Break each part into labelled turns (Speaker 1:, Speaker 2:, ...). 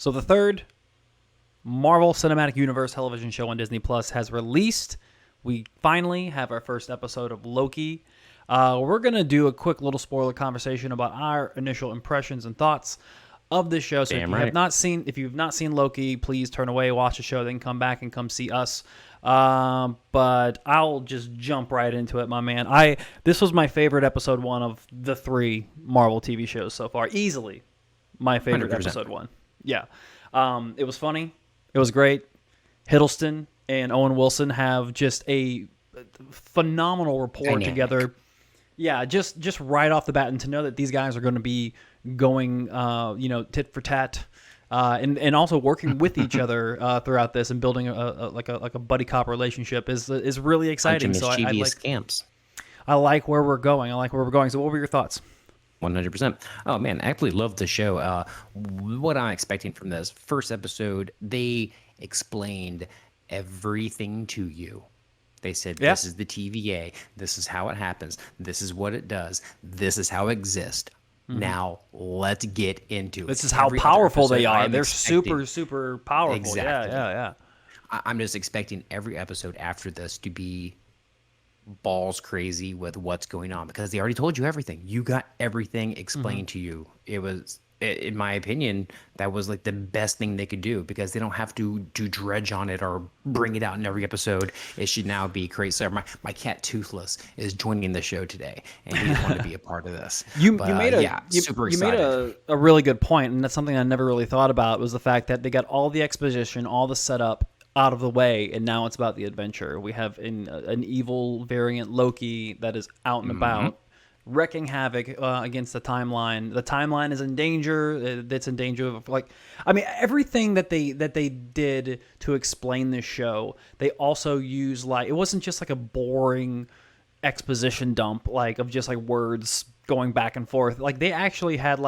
Speaker 1: So the third Marvel Cinematic Universe television show on Disney Plus has released. We finally have our first episode of Loki. We're going to do a quick little spoiler conversation about our initial impressions and thoughts of this show. So
Speaker 2: Damn right.
Speaker 1: if you've not seen Loki, please turn away, watch the show, then come back and come see us. But I'll just jump right into it, my man. This was my favorite episode 1 of the 3 Marvel TV shows so far. Easily my favorite
Speaker 2: 100%.
Speaker 1: episode 1. Yeah. It was funny. It was great. Hiddleston and Owen Wilson have just a phenomenal rapport together. Yeah, just right off the bat, and to know that these guys are going to be going, tit for tat, and also working with each other throughout this and building a buddy cop relationship is really exciting. So I like where we're going. So what were your thoughts?
Speaker 2: 100%. Oh man, I absolutely love the show. What I'm expecting from this first episode, they explained everything to you. They said, This is the TVA. This is how it happens. This is what it does. This is how it exists. Mm-hmm. Now let's get into it.
Speaker 1: This is how powerful they are. They're super, super powerful. Exactly. Yeah.
Speaker 2: I'm just expecting every episode after this to be balls crazy with what's going on, because they already told you everything. You got everything explained to you. It was, in my opinion, that was like the best thing they could do, because they don't have to dredge on it or bring it out in every episode. It should now be crazy. So my cat Toothless is joining the show today, and he just wanted to be a part of this.
Speaker 1: You made a really good point, and that's something I never really thought about, was the fact that they got all the exposition, all the setup out of the way, and now it's about the adventure. We have an evil variant Loki that is out and about, wrecking havoc against the timeline. The timeline is in danger. It's in danger of everything that they did to explain this show. They also use it wasn't just like a boring exposition dump of just words going back and forth. They actually had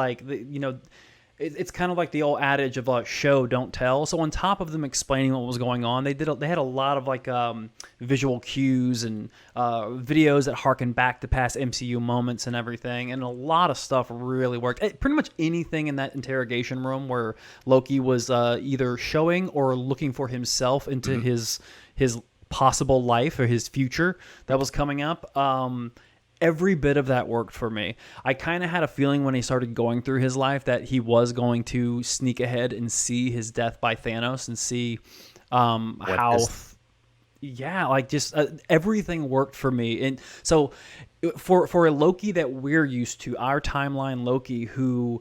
Speaker 1: it's kind of like the old adage of show don't tell. So on top of them explaining what was going on, they had a lot of visual cues and videos that harken back to past MCU moments and everything, and a lot of stuff really worked. Pretty much anything in that interrogation room where Loki was either showing or looking for himself into his possible life or his future that was coming up. Every bit of that worked for me. I kind of had a feeling when he started going through his life that he was going to sneak ahead and see his death by Thanos and see everything worked for me. And so for a Loki that we're used to, our timeline Loki, who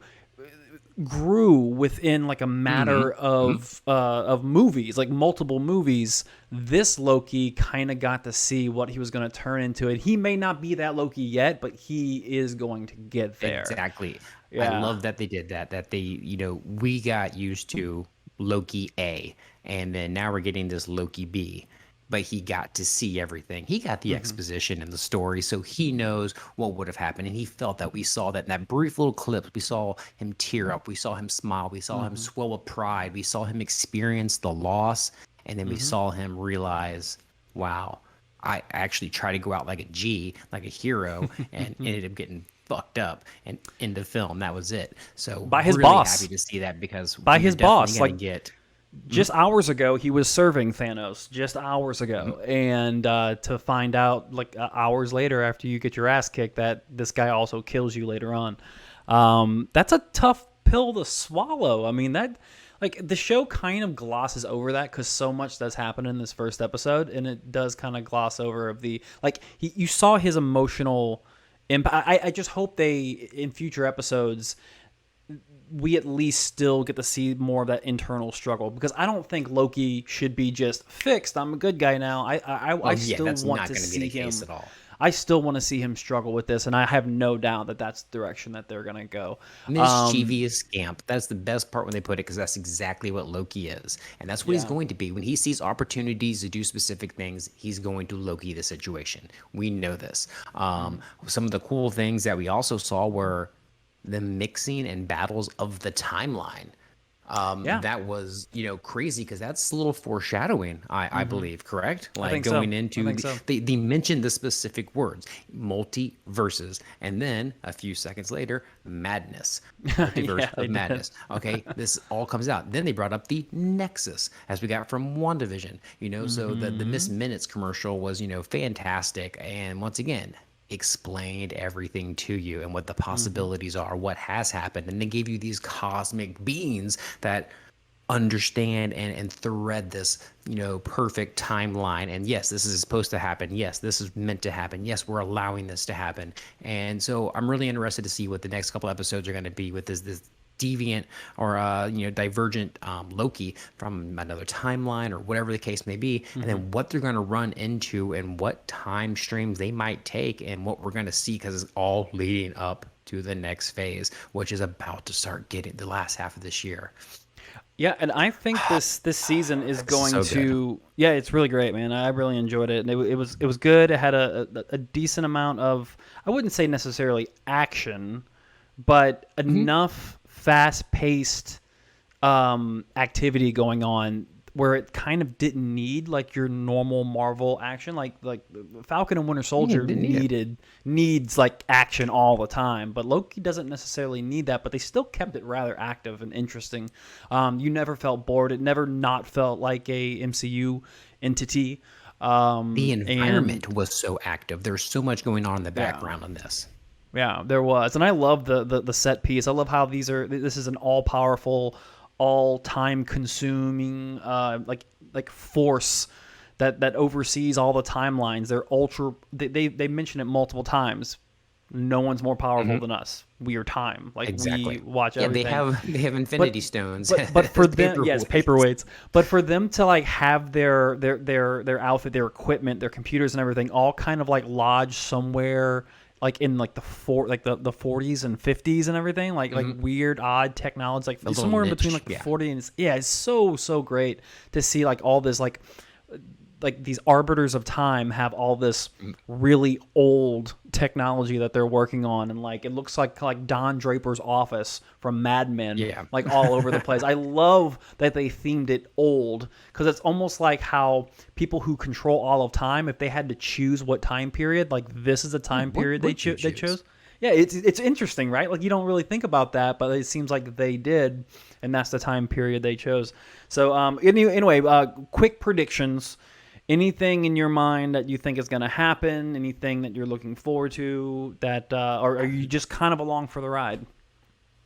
Speaker 1: grew within a matter of movies, multiple movies, this Loki kind of got to see what he was going to turn into. And he may not be that Loki yet, but he is going to get there.
Speaker 2: Exactly. Yeah. I love that they did that they, we got used to Loki A, and then now we're getting this Loki B. But he got to see everything. He got the exposition and the story, so he knows what would have happened. And he felt that. We saw that in that brief little clip. We saw him tear up. We saw him smile. We saw him swell with pride. We saw him experience the loss. And then we saw him realize, wow, I actually tried to go out like a G, like a hero, and ended up getting fucked up. And in the film, that was it. So
Speaker 1: by his boss.
Speaker 2: Happy to see that, because
Speaker 1: by his boss, just hours ago, he was serving Thanos. Just hours ago, and to find out hours later, after you get your ass kicked, that this guy also kills you later on. That's a tough pill to swallow. I mean, that the show kind of glosses over that because so much does happen in this first episode, and it does kind of gloss over of the you saw his emotional impact. I just hope they in future episodes, we at least still get to see more of that internal struggle, because I don't think Loki should be just fixed. I'm a good guy now. I still want to see him. At all. I still want to see him struggle with this, and I have no doubt that that's the direction that they're going to go.
Speaker 2: Mischievous scamp. That's the best part when they put it, because that's exactly what Loki is. And that's what he's going to be. When he sees opportunities to do specific things, he's going to Loki the situation. We know this. Some of the cool things that we also saw were the mixing and battles of the timeline.
Speaker 1: Yeah.
Speaker 2: That was, crazy because that's a little foreshadowing, I believe, correct?
Speaker 1: I
Speaker 2: Like
Speaker 1: think so.
Speaker 2: going
Speaker 1: I
Speaker 2: into
Speaker 1: think so.
Speaker 2: they mentioned the specific words, multiverses, and then a few seconds later, madness, multiverse
Speaker 1: Yeah, they
Speaker 2: of
Speaker 1: did.
Speaker 2: madness. Okay, this all comes out. Then they brought up the Nexus, as we got from WandaVision. So the Miss Minutes commercial was, fantastic, and once again, explained everything to you and what the possibilities are, what has happened, and they gave you these cosmic beings that understand and thread this perfect timeline. And yes, this is supposed to happen, yes, this is meant to happen, yes, we're allowing this to happen. And so I'm really interested to see what the next couple episodes are going to be with this deviant or divergent Loki from another timeline or whatever the case may be, and then what they're going to run into and what time streams they might take and what we're going to see, because it's all leading up to the next phase, which is about to start getting the last half of this year.
Speaker 1: Yeah, and I think this season is going
Speaker 2: So good.
Speaker 1: to. Yeah, it's really great, man. I really enjoyed it, and it was good. It had a decent amount of, I wouldn't say necessarily action, but enough fast paced activity going on where it kind of didn't need like your normal Marvel action. Like Falcon and Winter Soldier
Speaker 2: Didn't need it.
Speaker 1: needs like action all the time, but Loki doesn't necessarily need that. But they still kept it rather active and interesting. You never felt bored. It never not felt like a MCU entity.
Speaker 2: The environment
Speaker 1: And
Speaker 2: was so active. There's so much going on in the background on this.
Speaker 1: yeah, there was, and I love the set piece. I love how this is an all powerful, all time consuming like force that oversees all the timelines. They're ultra. They mention it multiple times. No one's more powerful than us. We are time. Like
Speaker 2: Exactly.
Speaker 1: we watch
Speaker 2: Yeah,
Speaker 1: everything.
Speaker 2: they have infinity stones.
Speaker 1: But for
Speaker 2: as
Speaker 1: them, yes,
Speaker 2: paperweights.
Speaker 1: paperweights. But for them to like have their outfit, their equipment, their computers, and everything all kind of like lodged somewhere like in like the 40s and 50s and everything, like weird odd technology, like
Speaker 2: little
Speaker 1: somewhere in
Speaker 2: niche,
Speaker 1: between like the
Speaker 2: yeah.
Speaker 1: 40 and it's so great to see like all this like these arbiters of time have all this really old technology that they're working on, and like it looks like Don Draper's office from Mad Men,
Speaker 2: Yeah.
Speaker 1: like all over the place. I love that they themed it old, because it's almost like how people who control all of time, if they had to choose what time period, like this is the time period they chose. Yeah, it's interesting, right? Like you don't really think about that, but it seems like they did, and that's the time period they chose. So anyway, quick predictions. Anything in your mind that you think is going to happen? Anything that you're looking forward to? That or are you just kind of along for the ride?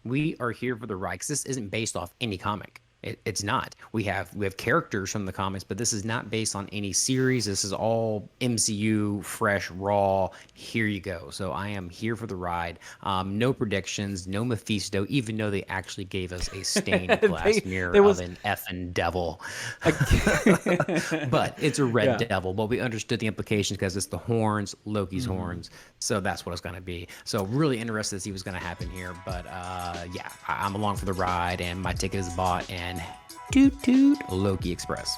Speaker 2: We are here for the ride, 'cause this isn't based off any comic. It's not. We have characters from the comics, but this is not based on any series. This is all MCU, fresh, raw. Here you go. So I am here for the ride. No predictions, no Mephisto, even though they actually gave us a stained glass mirror of an effing devil. But it's a red devil. But we understood the implications because it's the horns, Loki's horns. So that's what it's going to be. So really interested to see what's going to happen here. But yeah, I'm along for the ride, and my ticket is bought. And toot toot Loki Express.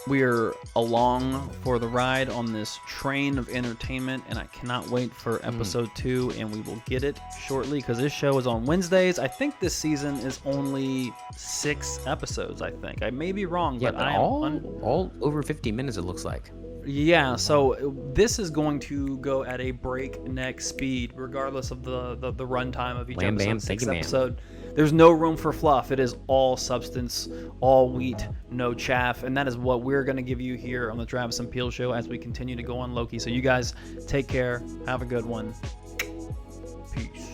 Speaker 1: We're along for the ride on this train of entertainment, and I cannot wait for episode 2, and we will get it shortly because this show is on Wednesdays. I think this season is only 6 episodes, I think. I may be wrong,
Speaker 2: Yeah,
Speaker 1: but
Speaker 2: but
Speaker 1: I am
Speaker 2: all over 50 minutes, it looks like.
Speaker 1: Yeah, so this is going to go at a breakneck speed, regardless of the runtime of each
Speaker 2: Wham,
Speaker 1: episode.
Speaker 2: bam,
Speaker 1: 6
Speaker 2: thank you, ma'am.
Speaker 1: episode. There's no room for fluff. It is all substance, all wheat, no chaff, and that is what we're going to give you here on the Travis and Peel Show as we continue to go on Loki. So you guys take care. Have a good one. Peace.